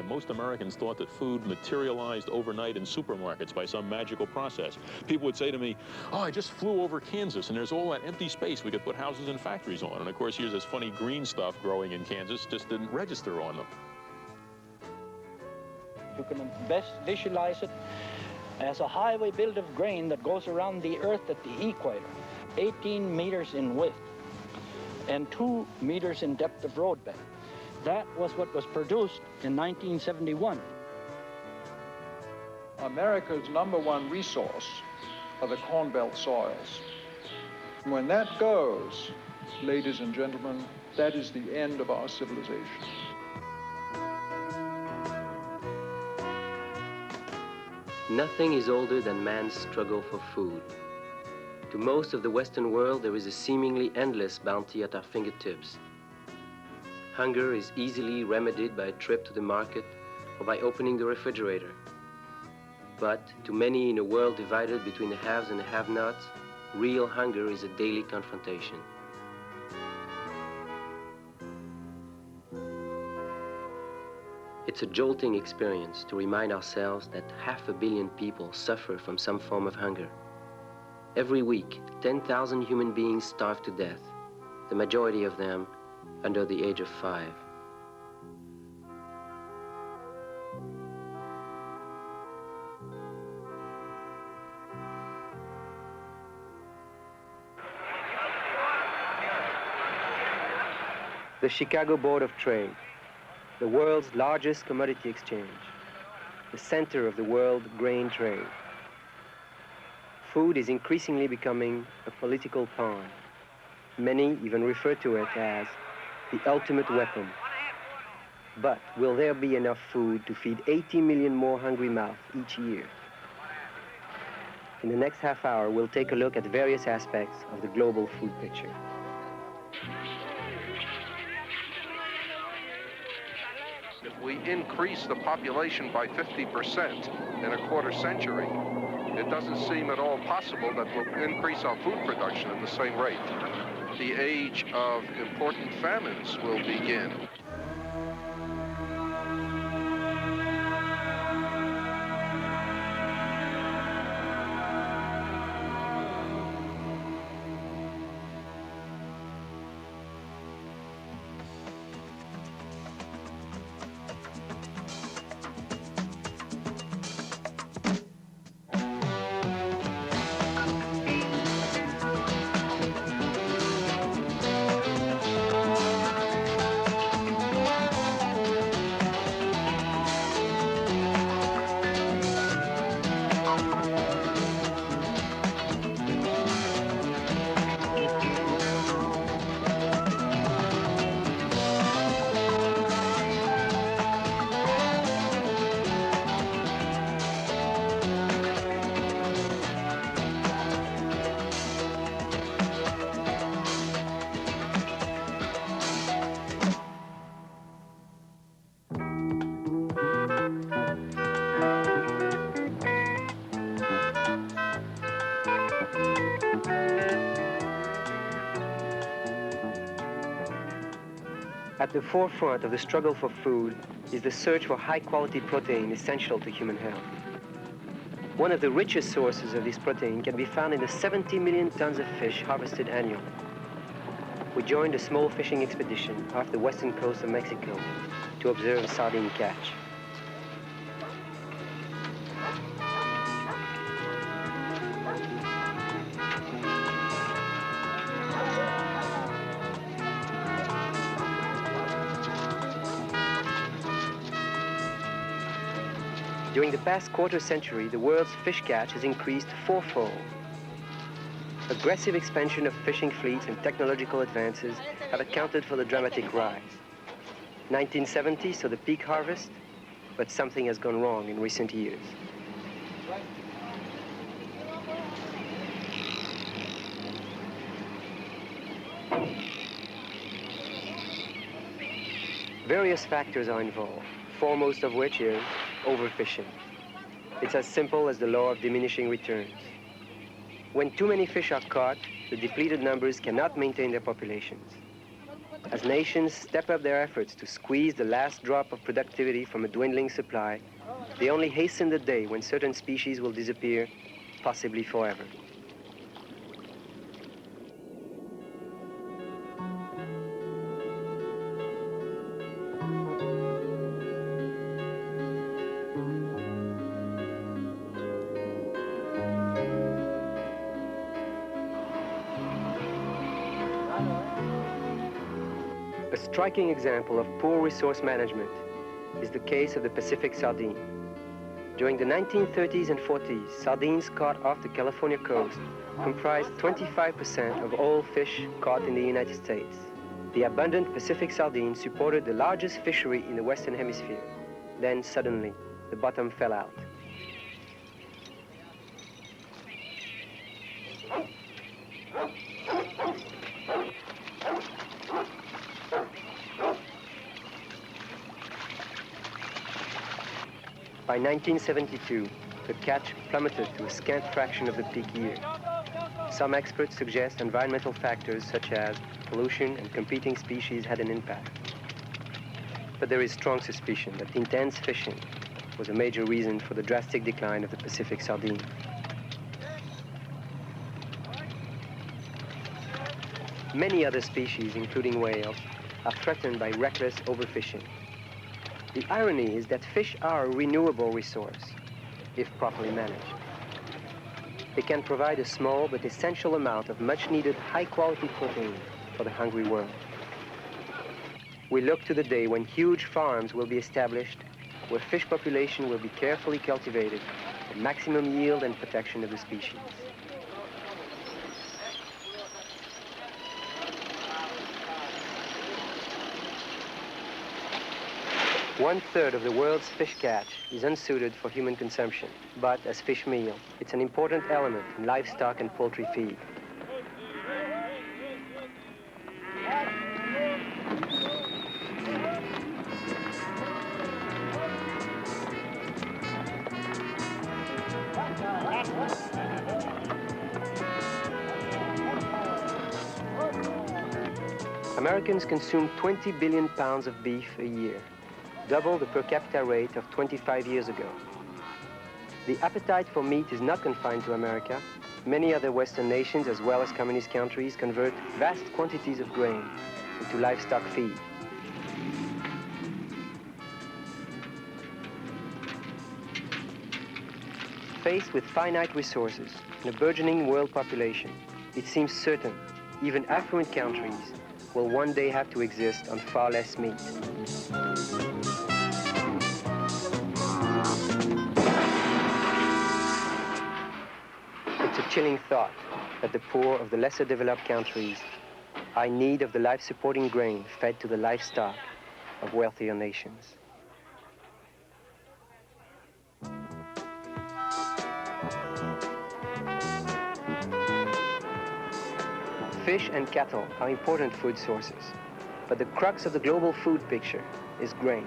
most Americans thought that food materialized overnight in supermarkets by some magical process. People would say to me, oh, I just flew over Kansas, and there's all that empty space we could put houses and factories on. And of course, here's this funny green stuff growing in Kansas, just didn't register on them. You can best visualize it as a highway built of grain that goes around the Earth at the equator, 18 meters in width and 2 meters in depth of roadbed. That was what was produced in 1971. America's #1 resource are the Corn Belt soils. When that goes, ladies and gentlemen, that is the end of our civilization. Nothing is older than man's struggle for food. To most of the Western world, there is a seemingly endless bounty at our fingertips. Hunger is easily remedied by a trip to the market or by opening the refrigerator. But to many in a world divided between the haves and the have-nots, real hunger is a daily confrontation. It's a jolting experience to remind ourselves that 500 million people suffer from some form of hunger. Every week, 10,000 human beings starve to death, the majority of them under the age of 5. The Chicago Board of Trade, the world's largest commodity exchange, the center of the world grain trade. Food is increasingly becoming a political pawn. Many even refer to it as the ultimate weapon. But will there be enough food to feed 80 million more hungry mouths each year? In the next half hour, we'll take a look at various aspects of the global food picture. If we increase the population by 50% in a quarter century, it doesn't seem at all possible that we'll increase our food production at the same rate. The age of important famines will begin. At the forefront of the struggle for food is the search for high-quality protein essential to human health. One of the richest sources of this protein can be found in the 70 million tons of fish harvested annually. We joined a small fishing expedition off the western coast of Mexico to observe a sardine catch. During the past quarter century, the world's fish catch has increased fourfold. Aggressive expansion of fishing fleets and technological advances have accounted for the dramatic rise. 1970 saw the peak harvest, but something has gone wrong in recent years. Various factors are involved, foremost of which is overfishing. It's as simple as the law of diminishing returns. When too many fish are caught, the depleted numbers cannot maintain their populations. As nations step up their efforts to squeeze the last drop of productivity from a dwindling supply, they only hasten the day when certain species will disappear, possibly forever. A striking example of poor resource management is the case of the Pacific sardine. During the 1930s and 40s, sardines caught off the California coast comprised 25% of all fish caught in the United States. The abundant Pacific sardine supported the largest fishery in the Western Hemisphere. Then suddenly, the bottom fell out. By 1972, the catch plummeted to a scant fraction of the peak year. Some experts suggest environmental factors such as pollution and competing species had an impact. But there is strong suspicion that intense fishing was a major reason for the drastic decline of the Pacific sardine. Many other species, including whales, are threatened by reckless overfishing. The irony is that fish are a renewable resource, if properly managed. They can provide a small but essential amount of much-needed high-quality protein for the hungry world. We look to the day when huge farms will be established, where fish population will be carefully cultivated for maximum yield and protection of the species. One-third of the world's fish catch is unsuited for human consumption, but as fish meal, it's an important element in livestock and poultry feed. Americans consume 20 billion pounds of beef a year, double the per capita rate of 25 years ago. The appetite for meat is not confined to America. Many other Western nations, as well as communist countries, convert vast quantities of grain into livestock feed. Faced with finite resources and a burgeoning world population, it seems certain even affluent countries will one day have to exist on far less meat. It's a chilling thought that the poor of the lesser developed countries are in need of the life-supporting grain fed to the livestock of wealthier nations. Fish and cattle are important food sources, but the crux of the global food picture is grain.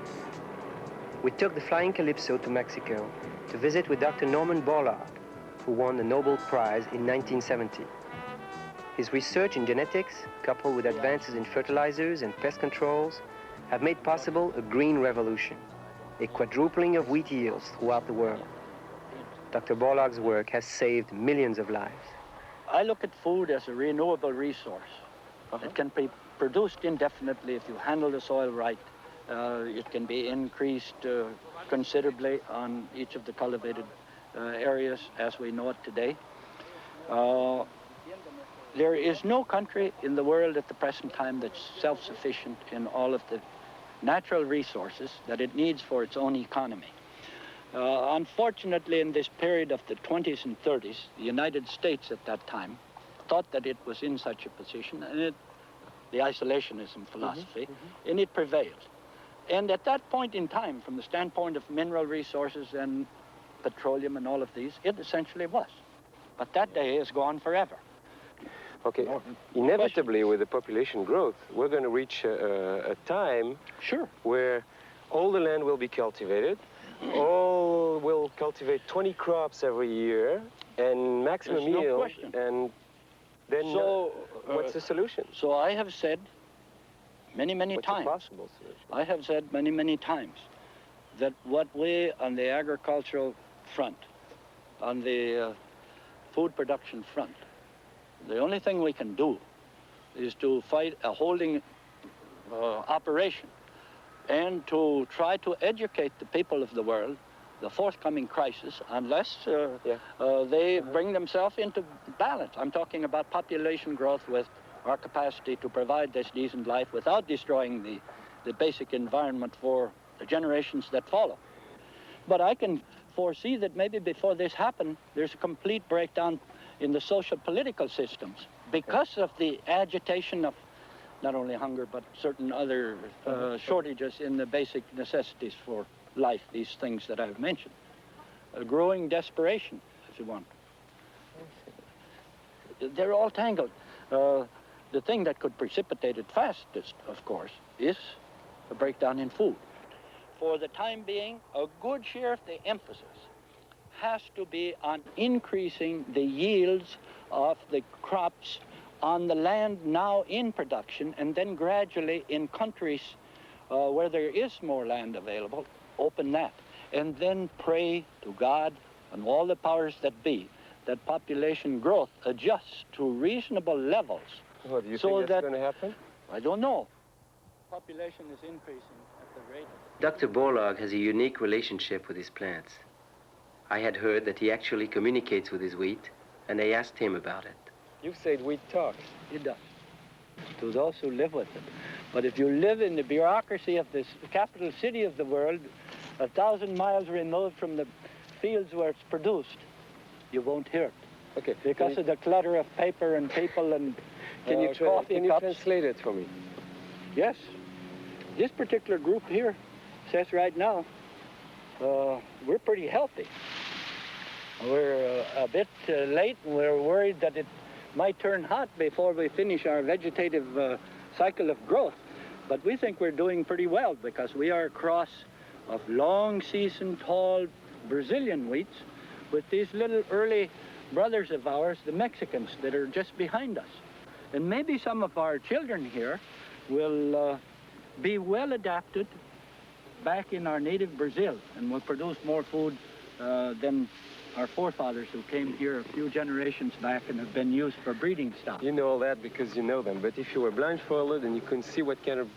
We took the Flying Calypso to Mexico to visit with Dr. Norman Borlaug, who won the Nobel Prize in 1970. His research in genetics, coupled with advances in fertilizers and pest controls, have made possible a green revolution, a quadrupling of wheat yields throughout the world. Dr. Borlaug's work has saved millions of lives. I look at food as a renewable resource. It can be produced indefinitely if you handle the soil right. It can be increased considerably on each of the cultivated areas as we know it today. There is no country in the world at the present time that's self-sufficient in all of the natural resources that it needs for its own economy. Unfortunately, in this period of the 20s and 30s, the United States at that time thought that it was in such a position, and the isolationism philosophy, and it prevailed. And at that point in time, from the standpoint of mineral resources and petroleum and all of these, it essentially was. But that day is gone forever. Okay, inevitably with the population growth, we're going to reach a time where all the land will be cultivated, all will cultivate 20 crops every year, and maximum yield, and then what's the solution? So I have said many, many What's a times. possible solution? I have said many, many times that what we on the agricultural front, on the food production front, the only thing we can do is to fight a holding operation and to try to educate the people of the world the forthcoming crisis, unless they bring themselves into balance. I'm talking about population growth with our capacity to provide this decent life without destroying the basic environment for the generations that follow. But I can foresee that maybe before this happens, there's a complete breakdown in the social political systems because of the agitation of not only hunger, but certain other shortages in the basic necessities for life, these things that I've mentioned. A growing desperation, if you want. They're all tangled. The thing that could precipitate it fastest, of course, is a breakdown in food. For the time being, a good share of the emphasis has to be on increasing the yields of the crops on the land now in production, and then gradually in countries where there is more land available, open that. And then pray to God and all the powers that be that population growth adjusts to reasonable levels. Well, do you so think that's going to happen? I don't know. Population is increasing at the rate of... Dr. Borlaug has a unique relationship with his plants. I had heard that he actually communicates with his wheat, and I asked him about it. You said wheat talks. It does, to those who live with it. But if you live in the bureaucracy of this capital city of the world, 1,000 miles removed from the fields where it's produced, you won't hear it. Okay. Because of the clutter of paper and people and Can you translate it for me? Yes. This particular group here says right now, we're pretty healthy. We're a bit late, and we're worried that it might turn hot before we finish our vegetative cycle of growth. But we think we're doing pretty well because we are a cross of long-season, tall Brazilian wheats with these little early brothers of ours, the Mexicans, that are just behind us. And maybe some of our children here will be well adapted back in our native Brazil and will produce more food than our forefathers who came here a few generations back and have been used for breeding stock. You know all that because you know them, but if you were blindfolded and you couldn't see what kind of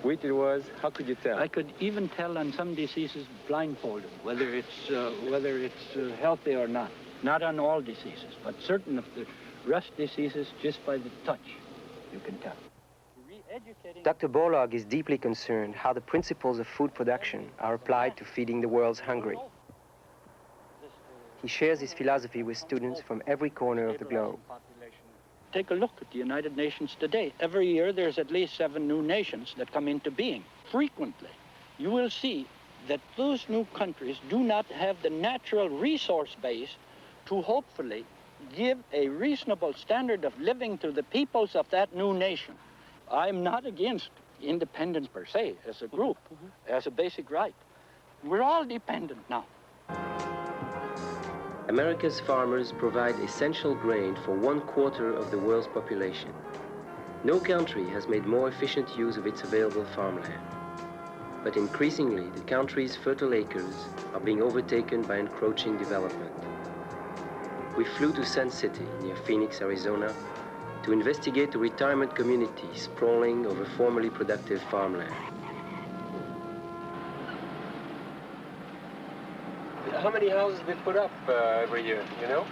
wheat it was, how could you tell? I could even tell on some diseases blindfolded whether it's healthy or not. Not on all diseases, but certain of the rust diseases, just by the touch, you can tell. Dr. Borlaug is deeply concerned how the principles of food production are applied to feeding the world's hungry. He shares his philosophy with students from every corner of the globe. Take a look at the United Nations today. Every year there's at least 7 new nations that come into being. Frequently, you will see that those new countries do not have the natural resource base to hopefully give a reasonable standard of living to the peoples of that new nation. I'm not against independence per se, as a group, as a basic right. We're all dependent now. America's farmers provide essential grain for 1/4 of the world's population. No country has made more efficient use of its available farmland. But increasingly, the country's fertile acres are being overtaken by encroaching development. We flew to Sun City, near Phoenix, Arizona, to investigate the retirement community sprawling over formerly productive farmland. How many houses they put up every year, you know?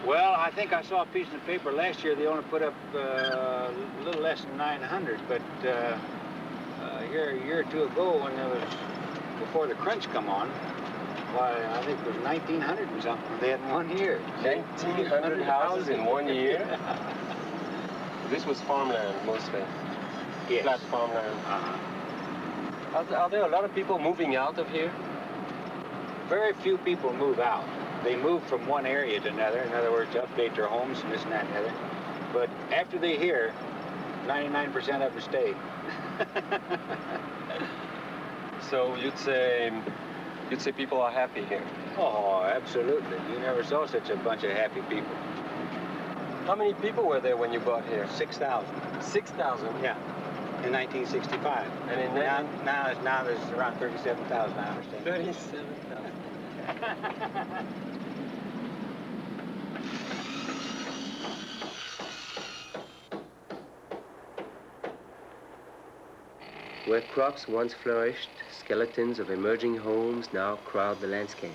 Well, I think I saw a piece of paper last year. They only put up a little less than 900, but here a year or two ago, when there was, before the crunch come on, why, I think it was 1,900 and something they had in 1 year. 1,900 houses in 1 year? This was farmland, mostly. Yes. Flat farmland. Are there a lot of people moving out of here? Very few people move out. They move from one area to another, in other words, to update their homes and this and that and the other. But after they hear, 99% of them stay. So you'd say people are happy here? Oh, absolutely. You never saw such a bunch of happy people. How many people were there when you got here? 6,000. 6,000? Yeah. in 1965. And in Now there's around 37,000, I understand. 37,000. Where crops once flourished, skeletons of emerging homes now crowd the landscape.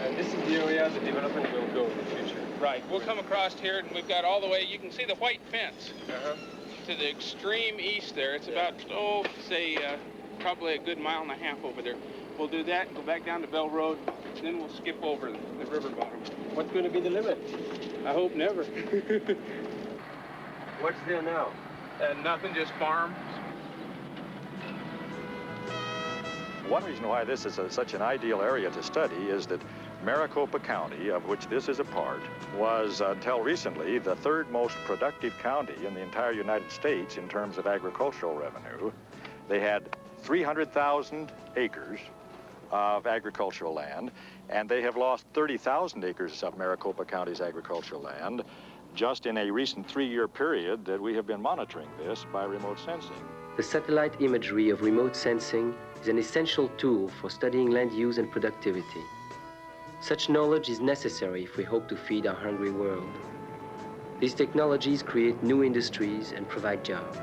And this is the area the development will go in the future. Right. We'll come across here, and we've got all the way, you can see the white fence to the extreme east there. It's about, probably a good mile and a half over there. We'll do that and go back down to Bell Road, and then we'll skip over the river bottom. What's going to be the limit? I hope never. What's there now? Nothing, just farm. One reason why this is such an ideal area to study is that Maricopa County, of which this is a part, was until recently the third most productive county in the entire United States in terms of agricultural revenue. They had 300,000 acres of agricultural land, and they have lost 30,000 acres of Maricopa County's agricultural land just in a recent 3-year period that we have been monitoring this by remote sensing. The satellite imagery of remote sensing is an essential tool for studying land use and productivity. Such knowledge is necessary if we hope to feed our hungry world. These technologies create new industries and provide jobs.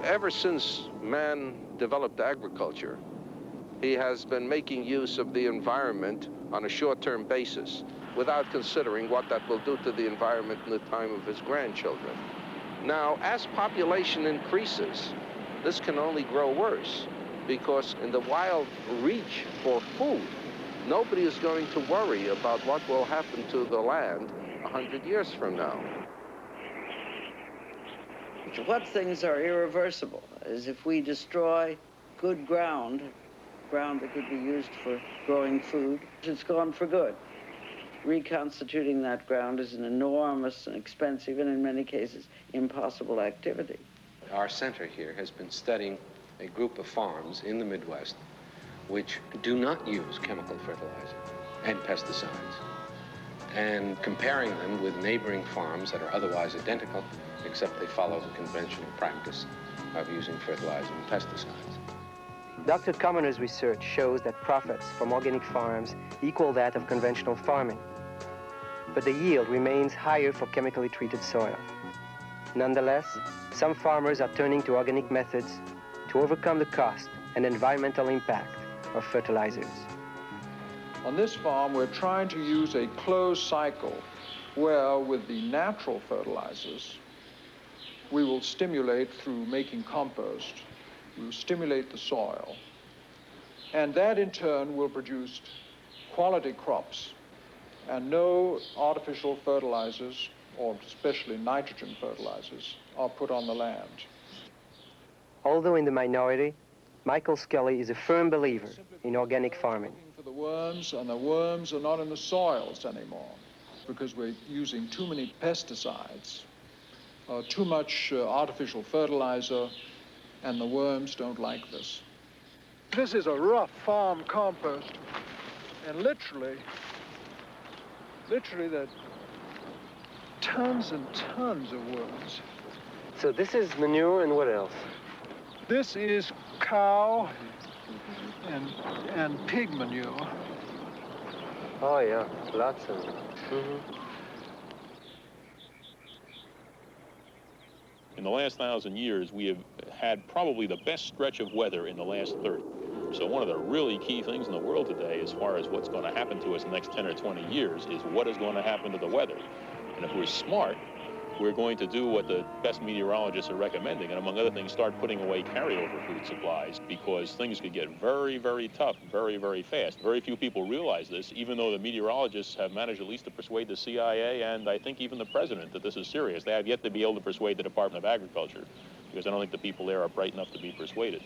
Ever since man developed agriculture, he has been making use of the environment on a short-term basis without considering what that will do to the environment in the time of his grandchildren. Now, as population increases, this can only grow worse because in the wild reach for food, nobody is going to worry about what will happen to the land 100 years from now. What things are irreversible is if we destroy good ground that could be used for growing food, it's gone for good. Reconstituting that ground is an enormous and expensive and in many cases impossible activity. Our center here has been studying a group of farms in the Midwest which do not use chemical fertilizer and pesticides, and comparing them with neighboring farms that are otherwise identical, except they follow the conventional practice of using fertilizer and pesticides. Dr. Commoner's research shows that profits from organic farms equal that of conventional farming, but the yield remains higher for chemically treated soil. Nonetheless, some farmers are turning to organic methods to overcome the cost and environmental impact of fertilizers. On this farm, we're trying to use a closed cycle where, with the natural fertilizers, we will stimulate through making compost. We will stimulate the soil, and that in turn will produce quality crops, and no artificial fertilizers, or especially nitrogen fertilizers, are put on the land. Although in the minority, Michael Skelly is a firm believer in organic farming. For the worms, and the worms are not in the soils anymore because we're using too many pesticides, too much artificial fertilizer, and the worms don't like this. This is a rough farm compost, and literally there are tons and tons of worms. So this is manure, and what else? This is cow and pig manure. Oh yeah, lots of it. In the last 1,000 years, we have had probably the best stretch of weather in the last 30. So one of the really key things in the world today, as far as what's going to happen to us in the next 10 or 20 years, is what is going to happen to the weather. And if we're smart, we're going to do what the best meteorologists are recommending, and among other things, start putting away carryover food supplies, because things could get very, very tough very, very fast. Very few people realize this, even though the meteorologists have managed at least to persuade the CIA and I think even the president that this is serious. They have yet to be able to persuade the Department of Agriculture, because I don't think the people there are bright enough to be persuaded.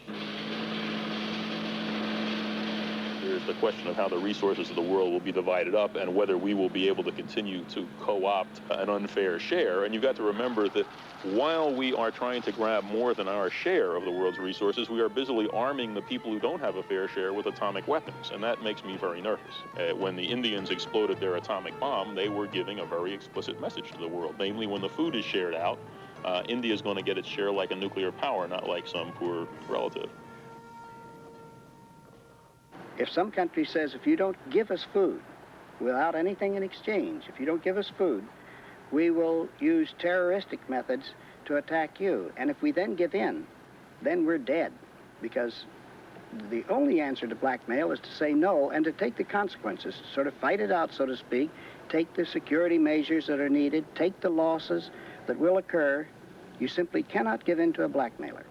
there's the question of how the resources of the world will be divided up and whether we will be able to continue to co-opt an unfair share. And you've got to remember that while we are trying to grab more than our share of the world's resources, we are busily arming the people who don't have a fair share with atomic weapons. And that makes me very nervous. When the Indians exploded their atomic bomb, they were giving a very explicit message to the world. Namely, when the food is shared out, India is going to get its share like a nuclear power, not like some poor relative. If some country says, if you don't give us food without anything in exchange, if you don't give us food, we will use terroristic methods to attack you. And if we then give in, then we're dead. Because the only answer to blackmail is to say no and to take the consequences, sort of fight it out, so to speak, take the security measures that are needed, take the losses that will occur. You simply cannot give in to a blackmailer.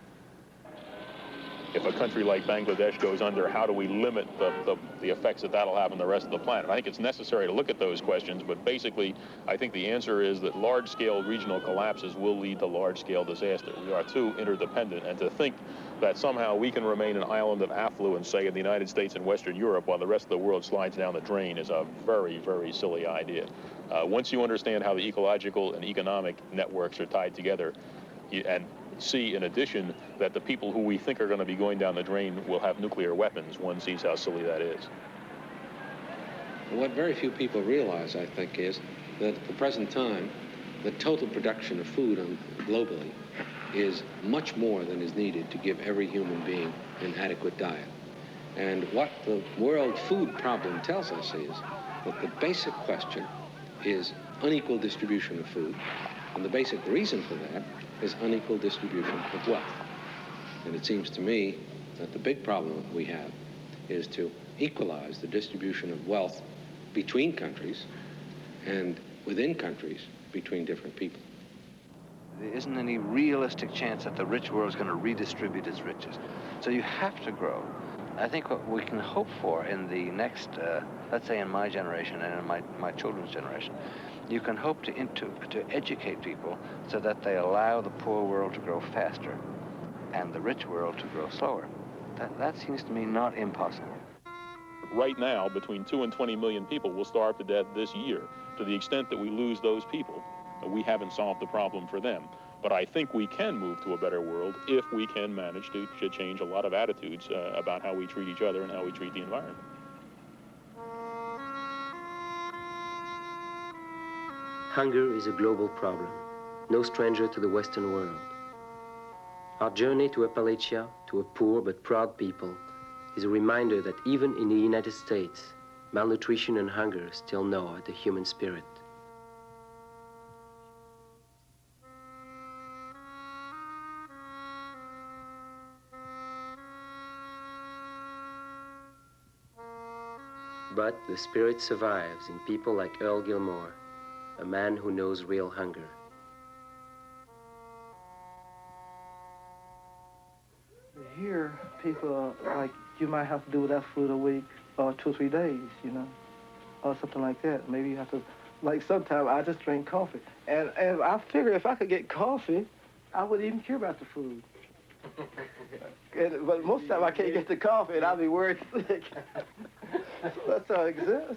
If a country like Bangladesh goes under, how do we limit the effects that that'll have on the rest of the planet? I think it's necessary to look at those questions, but basically, I think the answer is that large-scale regional collapses will lead to large-scale disaster. We are too interdependent, and to think that somehow we can remain an island of affluence, say, in the United States and Western Europe, while the rest of the world slides down the drain is a very, very silly idea. Once you understand how the ecological and economic networks are tied together, and see, in addition, that the people who we think are going to be going down the drain will have nuclear weapons, one sees how silly that is. What very few people realize, I think, is that at the present time, the total production of food globally is much more than is needed to give every human being an adequate diet. And what the world food problem tells us is that the basic question is unequal distribution of food, and the basic reason for that is unequal distribution of wealth. And it seems to me that the big problem we have is to equalize the distribution of wealth between countries and within countries between different people. There isn't any realistic chance that the rich world is going to redistribute its riches. So you have to grow. I think what we can hope for in the next, let's say in my generation and in my children's generation, you can hope to educate people so that they allow the poor world to grow faster and the rich world to grow slower. That seems to me not impossible. Right now, between 2 and 20 million people will starve to death this year. To the extent that we lose those people, we haven't solved the problem for them. But I think we can move to a better world if we can manage to change a lot of attitudes about how we treat each other and how we treat the environment. Hunger is a global problem, no stranger to the Western world. Our journey to Appalachia, to a poor but proud people, is a reminder that even in the United States, malnutrition and hunger still gnaw at the human spirit. But the spirit survives in people like Earl Gilmore, a man who knows real hunger. Here, people, like, you might have to do without food a week or 2 or 3 days, you know, or something like that. Maybe you have to, like, sometimes I just drink coffee. And I figure if I could get coffee, I wouldn't even care about the food. But most of the time I can't get the coffee and I'll be worried sick. That's how it exists.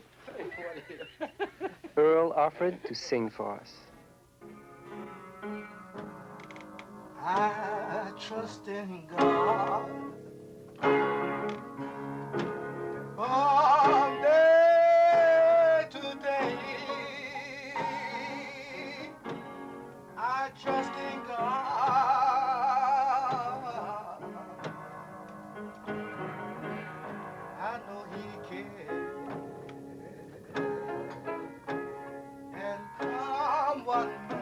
Earl offered to sing for us. I trust in God from day to day. I trust in God. I know He cares. And come what may.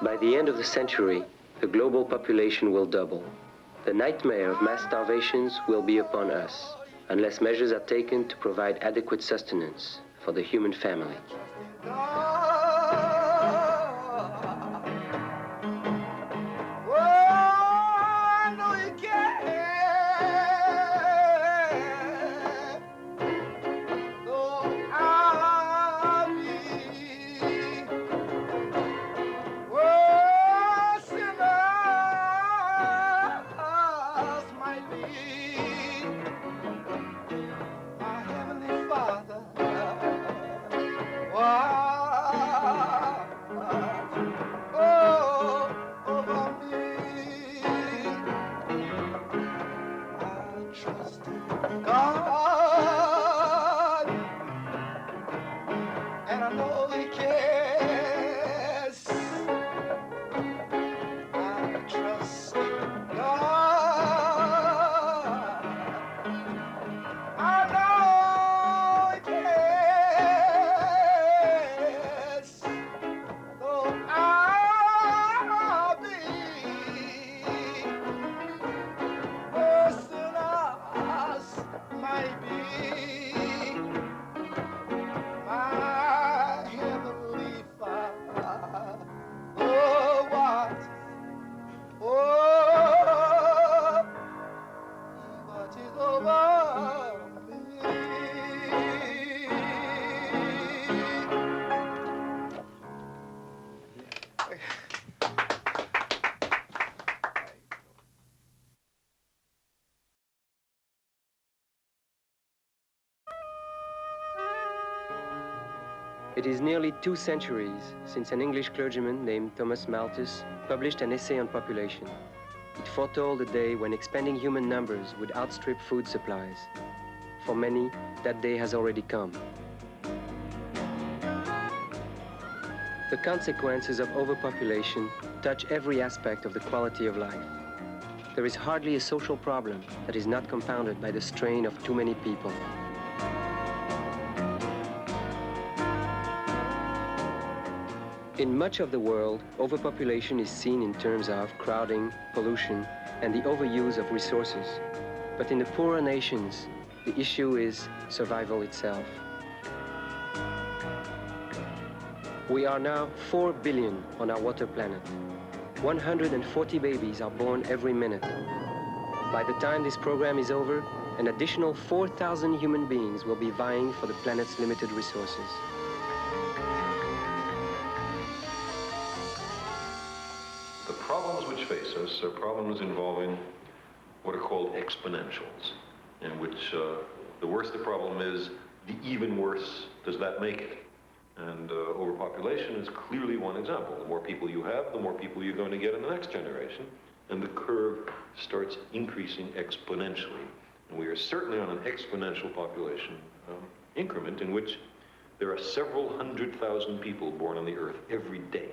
By the end of the century, the global population will double. The nightmare of mass starvations will be upon us, unless measures are taken to provide adequate sustenance for the human family. It is nearly 2 centuries since an English clergyman named Thomas Malthus published an essay on population. It foretold a day when expanding human numbers would outstrip food supplies. For many, that day has already come. The consequences of overpopulation touch every aspect of the quality of life. There is hardly a social problem that is not compounded by the strain of too many people. In much of the world, overpopulation is seen in terms of crowding, pollution, and the overuse of resources. But in the poorer nations, the issue is survival itself. We are now 4 billion on our water planet. 140 babies are born every minute. By the time this program is over, an additional 4,000 human beings will be vying for the planet's limited resources. The problems which face us are problems involving what are called exponentials, in which the worse the problem is, the even worse does that make it. And overpopulation is clearly one example. The more people you have, the more people you're going to get in the next generation, and the curve starts increasing exponentially. And we are certainly on an exponential population increment in which there are several 100,000 people born on the earth every day.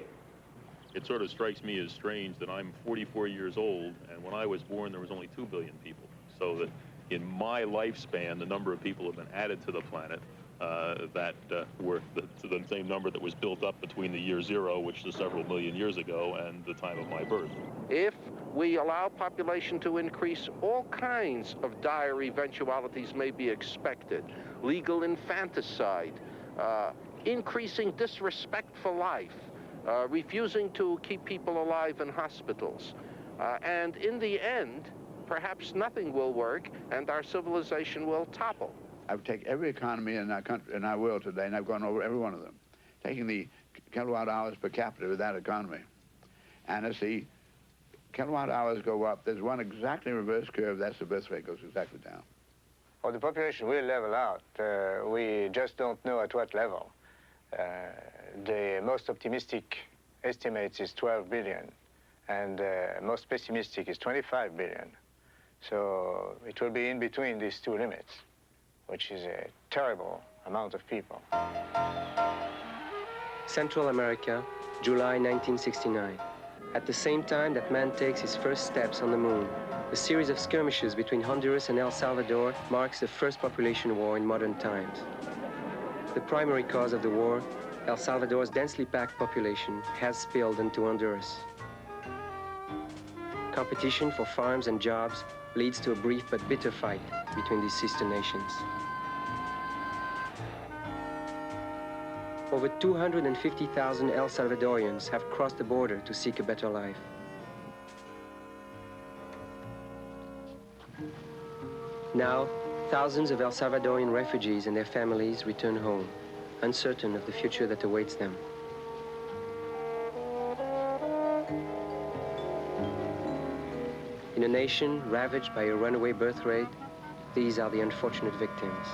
It sort of strikes me as strange that I'm 44 years old, and when I was born, there was only 2 billion people. So that in my lifespan, the number of people have been added to the planet that were the same number that was built up between the year 0, which is several million years ago, and the time of my birth. If we allow population to increase, all kinds of dire eventualities may be expected. Legal infanticide, increasing disrespect for life, refusing to keep people alive in hospitals. And in the end, perhaps nothing will work and our civilization will topple. I've taken every economy in our country, in our world today, and I've gone over every one of them, taking the kilowatt hours per capita of that economy. And as the kilowatt hours go up, there's one exactly reverse curve. That's the birth rate goes exactly down. Well, the population will level out. We just don't know at what level. The most optimistic estimates is 12 billion, and most pessimistic is 25 billion. So it will be in between these two limits, which is a terrible amount of people. Central America, July 1969. At the same time that man takes his first steps on the moon, a series of skirmishes between Honduras and El Salvador marks the first population war in modern times. The primary cause of the war, El Salvador's densely packed population, has spilled into Honduras. Competition for farms and jobs leads to a brief but bitter fight between these sister nations. Over 250,000 El Salvadorians have crossed the border to seek a better life. Now, thousands of El Salvadorian refugees and their families return home, uncertain of the future that awaits them. In a nation ravaged by a runaway birth rate, these are the unfortunate victims.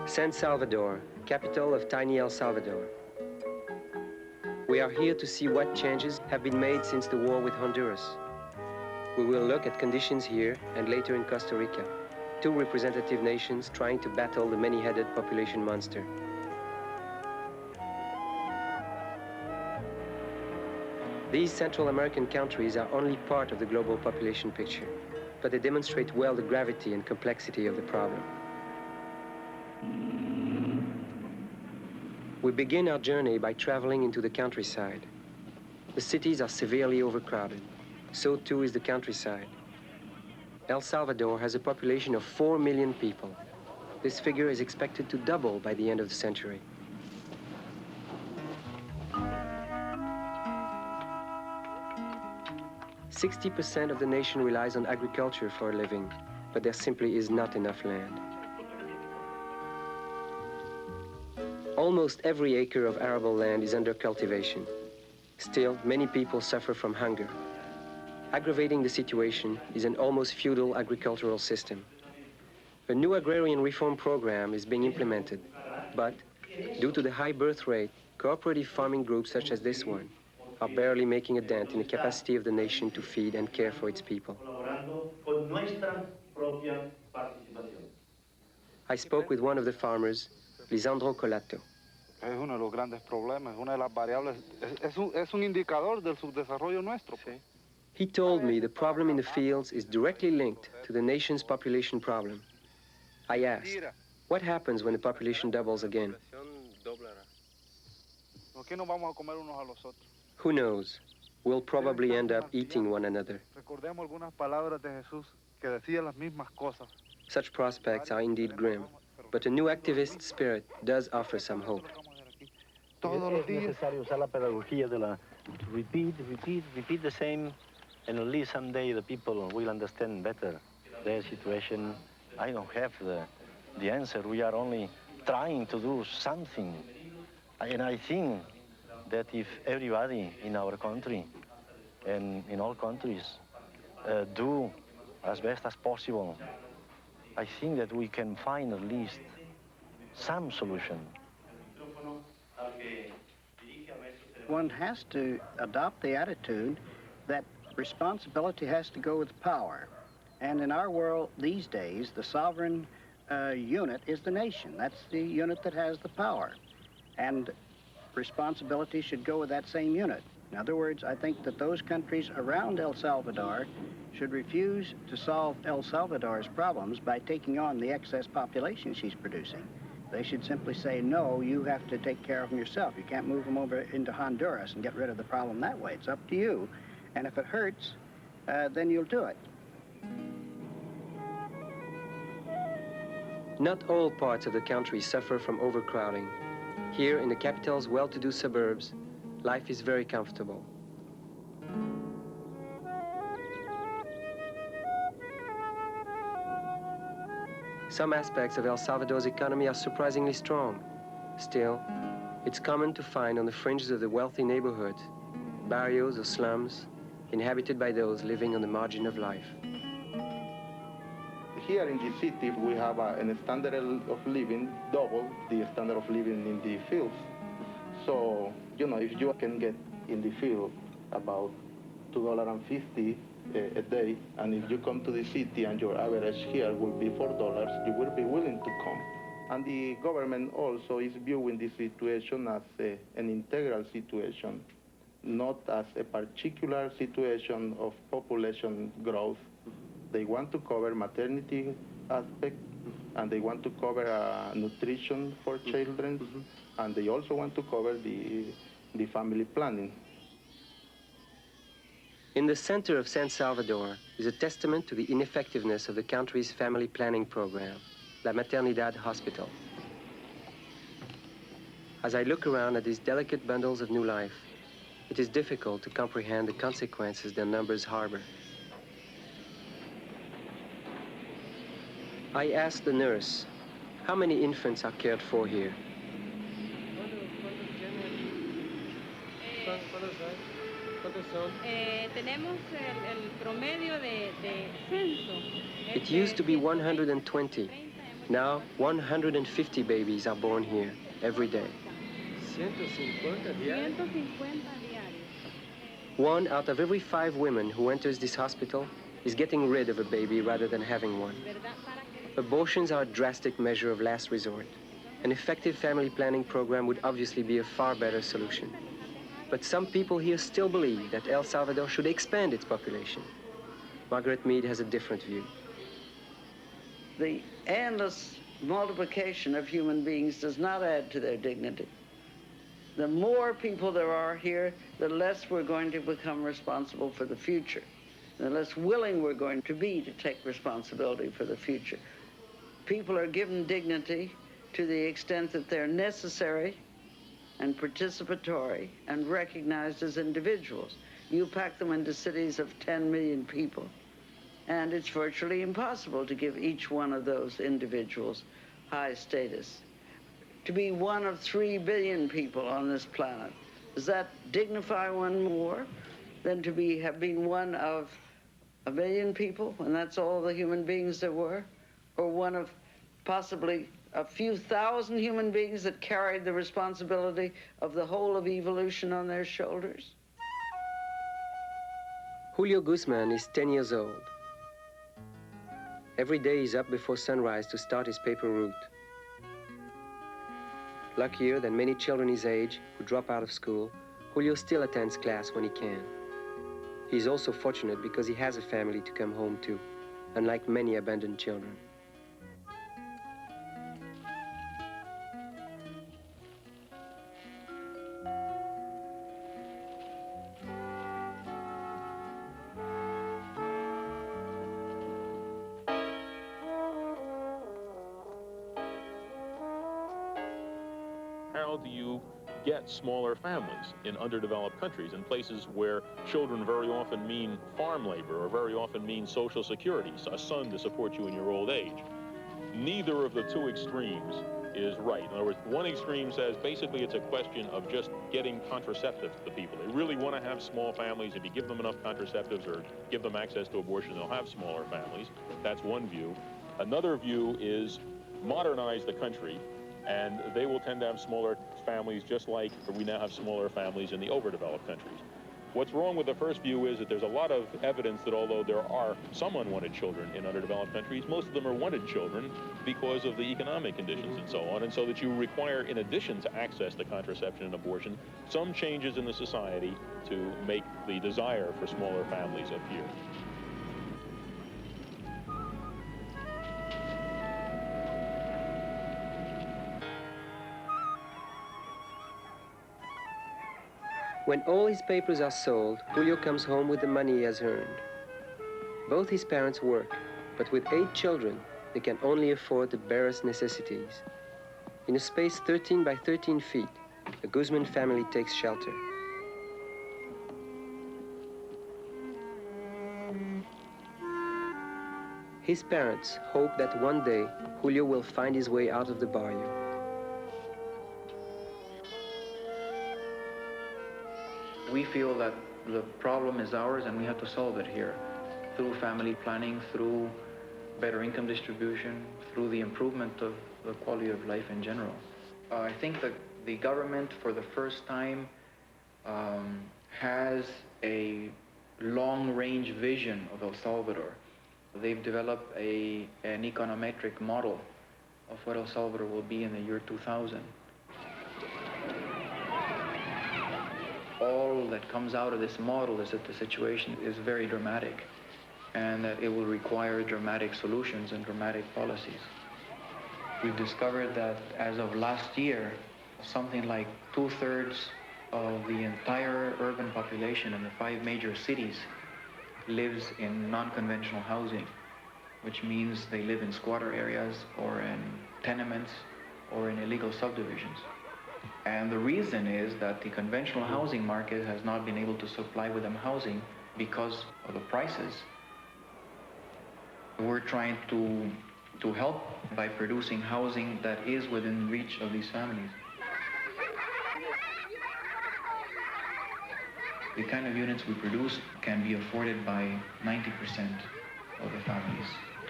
San Salvador, capital of tiny El Salvador. We are here to see what changes have been made since the war with Honduras. We will look at conditions here and later in Costa Rica, two representative nations trying to battle the many-headed population monster. These Central American countries are only part of the global population picture, but they demonstrate well the gravity and complexity of the problem. We begin our journey by traveling into the countryside. The cities are severely overcrowded. So too is the countryside. El Salvador has a population of 4 million people. This figure is expected to double by the end of the century. "60% of the nation relies on agriculture for a living, but there simply is not enough land. Almost every acre of arable land is under cultivation. Still, many people suffer from hunger. Aggravating the situation is an almost feudal agricultural system. A new agrarian reform program is being implemented, but due to the high birth rate, cooperative farming groups such as this one are barely making a dent in the capacity of the nation to feed and care for its people. I spoke with one of the farmers, Lisandro Colato. Es uno de los grandes problemas, una de las variables, es un indicador del subdesarrollo nuestro. He told me the problem in the fields is directly linked to the nation's population problem. I asked, what happens when the population doubles again? Who knows? We'll probably end up eating one another. Recordemos algunas palabras de Jesús que decía las mismas cosas. Such prospects are indeed grim, but a new activist spirit does offer some hope. Es necesario usar la pedagogía de la repeat the same, and at least someday the people will understand better their situation. I don't have the answer. We are only trying to do something. And I think that if everybody in our country and in all countries do as best as possible, I think that we can find at least some solution. One has to adopt the attitude that responsibility has to go with power. And in our world these days, the sovereign unit is the nation. That's the unit that has the power. And responsibility should go with that same unit. In other words, I think that those countries around El Salvador should refuse to solve El Salvador's problems by taking on the excess population she's producing. They should simply say, no, you have to take care of them yourself. You can't move them over into Honduras and get rid of the problem that way. It's up to you. And if it hurts, then you'll do it. Not all parts of the country suffer from overcrowding. Here in the capital's well-to-do suburbs, life is very comfortable. Some aspects of El Salvador's economy are surprisingly strong. Still, it's common to find on the fringes of the wealthy neighborhoods, barrios or slums, inhabited by those living on the margin of life. Here in the city, we have a standard of living double the standard of living in the fields. So, you know, if you can get in the field about $2.50 a day, and if you come to the city and your average here will be $4, you will be willing to come. And the government also is viewing the situation as an integral situation, not as a particular situation of population growth. They want to cover maternity aspect, and they want to cover nutrition for children, and they also want to cover the family planning. In the center of San Salvador is a testament to the ineffectiveness of the country's family planning program, La Maternidad Hospital. As I look around at these delicate bundles of new life, it is difficult to comprehend the consequences their numbers harbor. I asked the nurse, how many infants are cared for here? It used to be 120. Now 150 babies are born here every day. 1 out of every 5 women who enters this hospital is getting rid of a baby rather than having one. Abortions are a drastic measure of last resort. An effective family planning program would obviously be a far better solution. But some people here still believe that El Salvador should expand its population. Margaret Mead has a different view. The endless multiplication of human beings does not add to their dignity. The more people there are here, the less we're going to become responsible for the future, the less willing we're going to be to take responsibility for the future. People are given dignity to the extent that they're necessary and participatory and recognized as individuals. You pack them into cities of 10 million people, and it's virtually impossible to give each one of those individuals high status. To be one of 3 billion people on this planet, does that dignify one more than to have been one of 1 million people, and that's all the human beings there were? Or one of possibly a few thousand human beings that carried the responsibility of the whole of evolution on their shoulders? Julio Guzman is 10 years old. Every day he's up before sunrise to start his paper route. Luckier than many children his age who drop out of school, Julio still attends class when he can. He's also fortunate because he has a family to come home to, unlike many abandoned children. How do you get smaller families in underdeveloped countries, in places where children very often mean farm labor or very often mean Social Security, a son to support you in your old age? Neither of the two extremes is right. In other words, one extreme says basically it's a question of just getting contraceptives to people. They really want to have small families. If you give them enough contraceptives or give them access to abortion, they'll have smaller families. That's one view. Another view is modernize the country, and they will tend to have smaller families, just like we now have smaller families in the overdeveloped countries. What's wrong with the first view is that there's a lot of evidence that although there are some unwanted children in underdeveloped countries, most of them are wanted children because of the economic conditions and so on, and so that you require, in addition to access to contraception and abortion, some changes in the society to make the desire for smaller families appear. When all his papers are sold, Julio comes home with the money he has earned. Both his parents work, but with 8 children, they can only afford the barest necessities. In a space 13 by 13 feet, the Guzman family takes shelter. His parents hope that one day, Julio will find his way out of the barrio. We feel that the problem is ours and we have to solve it here through family planning, through better income distribution, through the improvement of the quality of life in general. I think that the government, for the first time, has a long-range vision of El Salvador. They've developed an econometric model of what El Salvador will be in the year 2000. All that comes out of this model is that the situation is very dramatic and that it will require dramatic solutions and dramatic policies. We've discovered that as of last year, something like 2/3 of the entire urban population in the 5 major cities lives in non-conventional housing, which means they live in squatter areas or in tenements or in illegal subdivisions. And the reason is that the conventional housing market has not been able to supply with them housing because of the prices. We're trying to help by producing housing that is within reach of these families. The kind of units we produce can be afforded by 90% of the families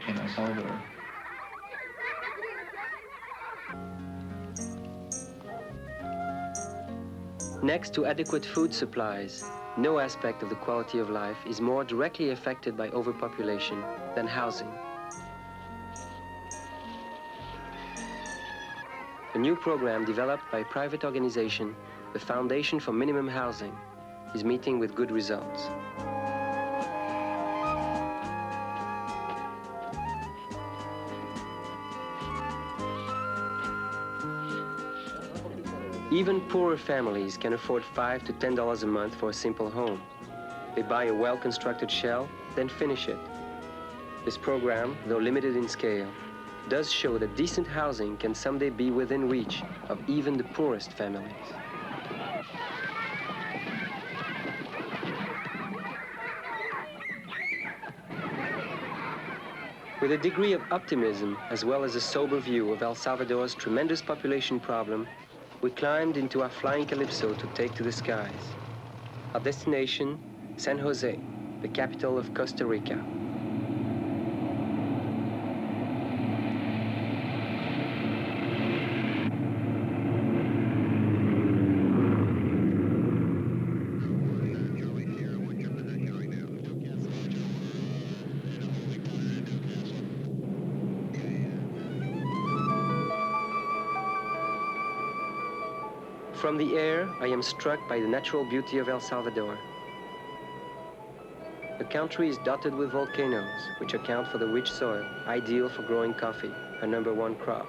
in El Salvador. Next to adequate food supplies, no aspect of the quality of life is more directly affected by overpopulation than housing. A new program developed by a private organization, the Foundation for Minimum Housing, is meeting with good results. Even poorer families can afford $5 to $10 a month for a simple home. They buy a well-constructed shell, then finish it. This program, though limited in scale, does show that decent housing can someday be within reach of even the poorest families. With a degree of optimism, as well as a sober view of El Salvador's tremendous population problem, we climbed into our flying Calypso to take to the skies. Our destination, San Jose, the capital of Costa Rica. From the air, I am struck by the natural beauty of El Salvador. The country is dotted with volcanoes, which account for the rich soil, ideal for growing coffee, her #1 crop.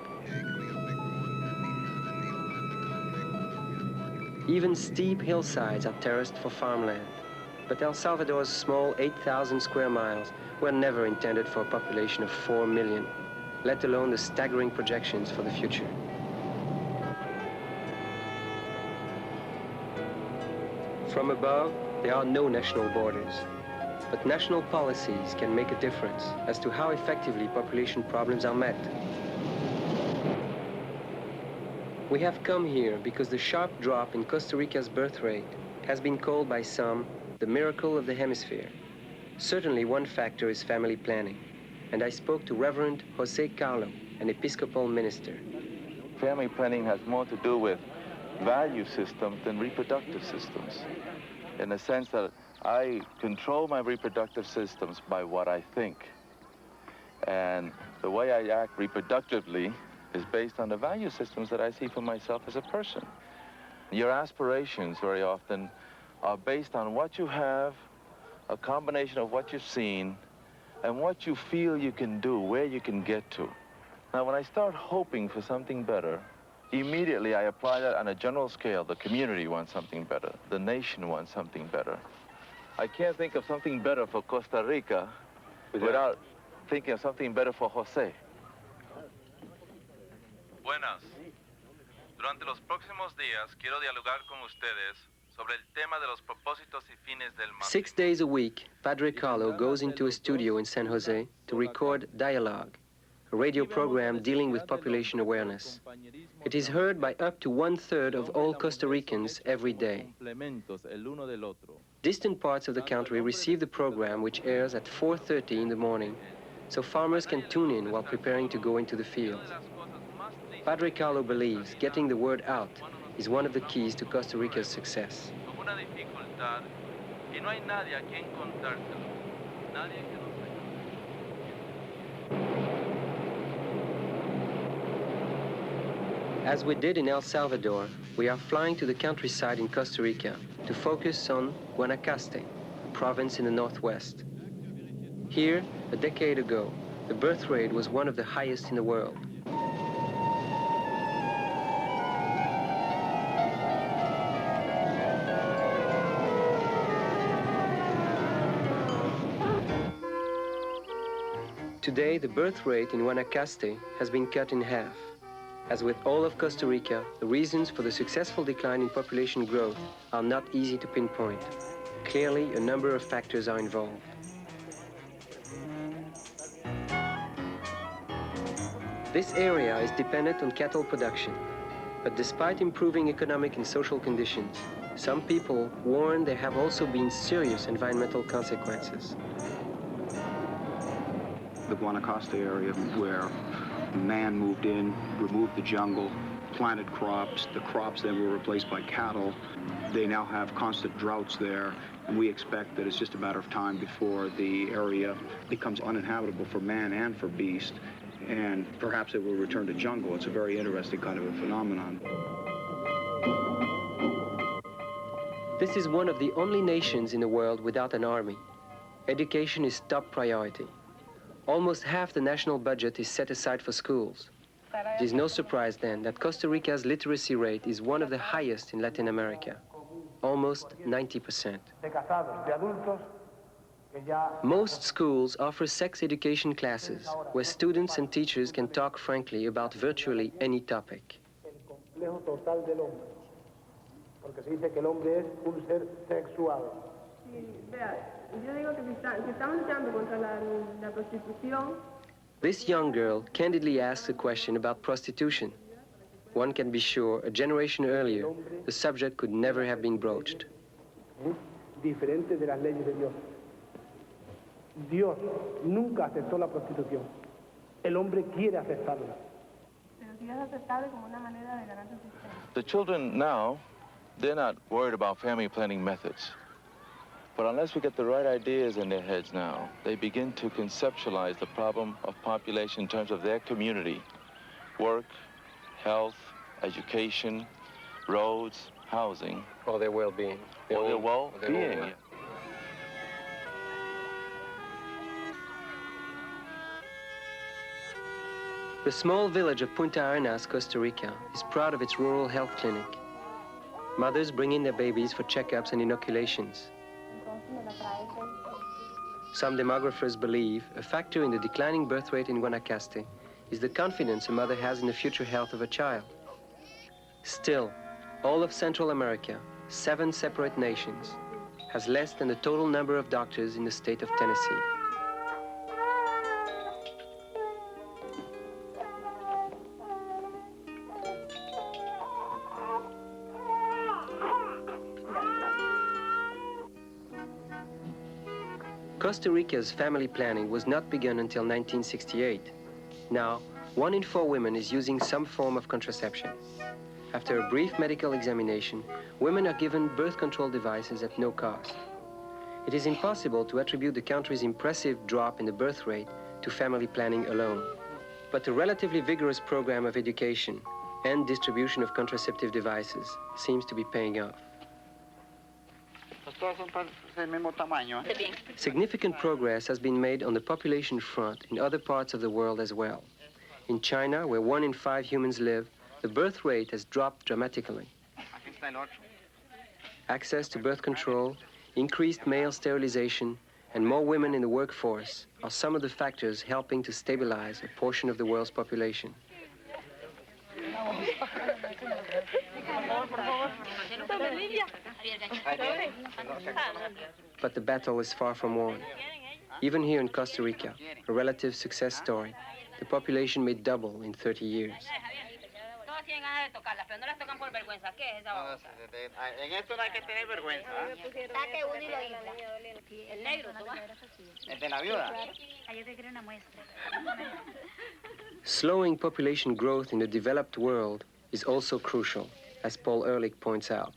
Even steep hillsides are terraced for farmland. But El Salvador's small 8,000 square miles were never intended for a population of 4 million, let alone the staggering projections for the future. From above, there are no national borders. But national policies can make a difference as to how effectively population problems are met. We have come here because the sharp drop in Costa Rica's birth rate has been called by some the miracle of the hemisphere. Certainly one factor is family planning, and I spoke to Reverend Jose Carlo, an Episcopal minister. Family planning has more to do with value systems than reproductive systems, in the sense that I control my reproductive systems by what I think. And the way I act reproductively is based on the value systems that I see for myself as a person. Your aspirations very often are based on what you have, a combination of what you've seen, and what you feel you can do, where you can get to. Now, when I start hoping for something better, immediately I apply that on a general scale. The community wants something better. The nation wants something better. I can't think of something better for Costa Rica without thinking of something better for José. Buenas. Durante los próximos días quiero dialogar con ustedes sobre el tema de los propósitos y fines del matrimonio. 6 days a week, Padre Carlo goes into a studio in San Jose to record Dialogue, a radio program dealing with population awareness. It is heard by up to 1/3 of all Costa Ricans every day. Distant parts of the country receive the program, which airs at 4:30 in the morning, so farmers can tune in while preparing to go into the fields. Padre Carlo believes getting the word out is one of the keys to Costa Rica's success. As we did in El Salvador, we are flying to the countryside in Costa Rica to focus on Guanacaste, a province in the northwest. Here, a decade ago, the birth rate was one of the highest in the world. Today, the birth rate in Guanacaste has been cut in half. As with all of Costa Rica, the reasons for the successful decline in population growth are not easy to pinpoint. Clearly, a number of factors are involved. This area is dependent on cattle production, but despite improving economic and social conditions, some people warn there have also been serious environmental consequences. The Guanacaste area, where man moved in, removed the jungle, planted crops. The crops then were replaced by cattle. They now have constant droughts there, and we expect that it's just a matter of time before the area becomes uninhabitable for man and for beast, and perhaps it will return to jungle. It's a very interesting kind of a phenomenon. This is one of the only nations in the world without an army. Education is top priority. Almost half the national budget is set aside for schools. It is no surprise then that Costa Rica's literacy rate is one of the highest in Latin America, almost 90%. Most schools offer sex education classes where students and teachers can talk frankly about virtually any topic. This young girl candidly asks a question about prostitution. One can be sure a generation earlier, the subject could never have been broached. Diferente de las leyes de Dios. Dios nunca aceptó la prostitución. El hombre quiere aceptarla. The children now, they're not worried about family planning methods. But unless we get the right ideas in their heads now, they begin to conceptualize the problem of population in terms of their community, work, health, education, roads, housing. Or their well-being. Or their well-being. The small village of Punta Arenas, Costa Rica, is proud of its rural health clinic. Mothers bring in their babies for checkups and inoculations. Some demographers believe a factor in the declining birth rate in Guanacaste is the confidence a mother has in the future health of a child. Still, all of Central America, 7 separate nations, has less than the total number of doctors in the state of Tennessee. Costa Rica's family planning was not begun until 1968. Now, 1 in 4 women is using some form of contraception. After a brief medical examination, women are given birth control devices at no cost. It is impossible to attribute the country's impressive drop in the birth rate to family planning alone. But a relatively vigorous program of education and distribution of contraceptive devices seems to be paying off. Significant progress has been made on the population front in other parts of the world as well. In China, where 1 in 5 humans live, the the birth rate has dropped dramatically. Access to birth control, increased male sterilization, and more women in the workforce are some of the factors helping to stabilize a portion of the world's population. But the battle is far from won. Even here in Costa Rica, a relative success story, the population may double in 30 years. Slowing population growth in the developed world is also crucial, as Paul Ehrlich points out.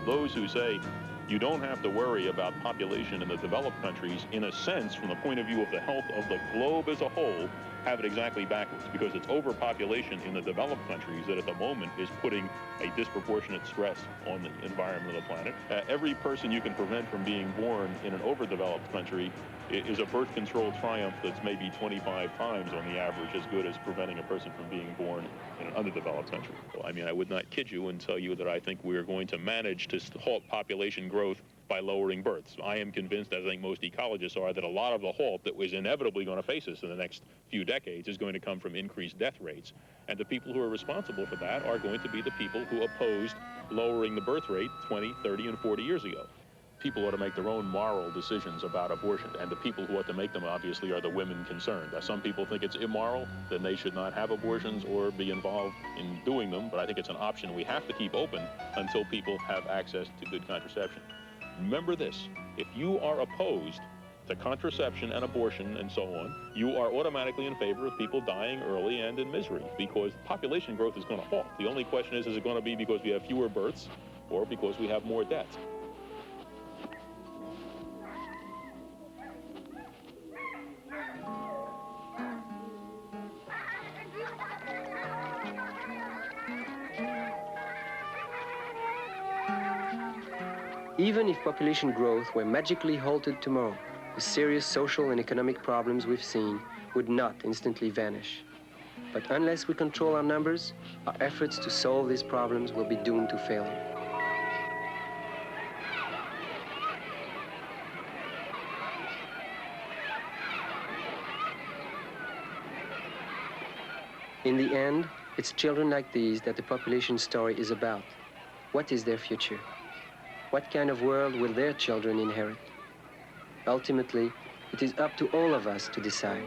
Those who say you don't have to worry about population in the developed countries, in a sense, from the point of view of the health of the globe as a whole, have it exactly backwards, because it's overpopulation in the developed countries that at the moment is putting a disproportionate stress on the environment of the planet. Every person you can prevent from being born in an overdeveloped country is a birth control triumph that's maybe 25 times on the average as good as preventing a person from being born in an underdeveloped country. I mean, I would not kid you and tell you that I think we're going to manage to halt population growth by lowering births. I am convinced, as I think most ecologists are, that a lot of the halt that was inevitably going to face us in the next few decades is going to come from increased death rates. And the people who are responsible for that are going to be the people who opposed lowering the birth rate 20, 30, and 40 years ago. People ought to make their own moral decisions about abortion, and the people who ought to make them, obviously, are the women concerned. Some people think it's immoral, then they should not have abortions or be involved in doing them, but I think it's an option we have to keep open until people have access to good contraception. Remember this, if you are opposed to contraception and abortion and so on, you are automatically in favor of people dying early and in misery, because population growth is going to halt. The only question is it going to be because we have fewer births or because we have more deaths? Even if population growth were magically halted tomorrow, the serious social and economic problems we've seen would not instantly vanish. But unless we control our numbers, our efforts to solve these problems will be doomed to failure. In the end, it's children like these that the population story is about. What is their future? What kind of world will their children inherit? Ultimately, it is up to all of us to decide.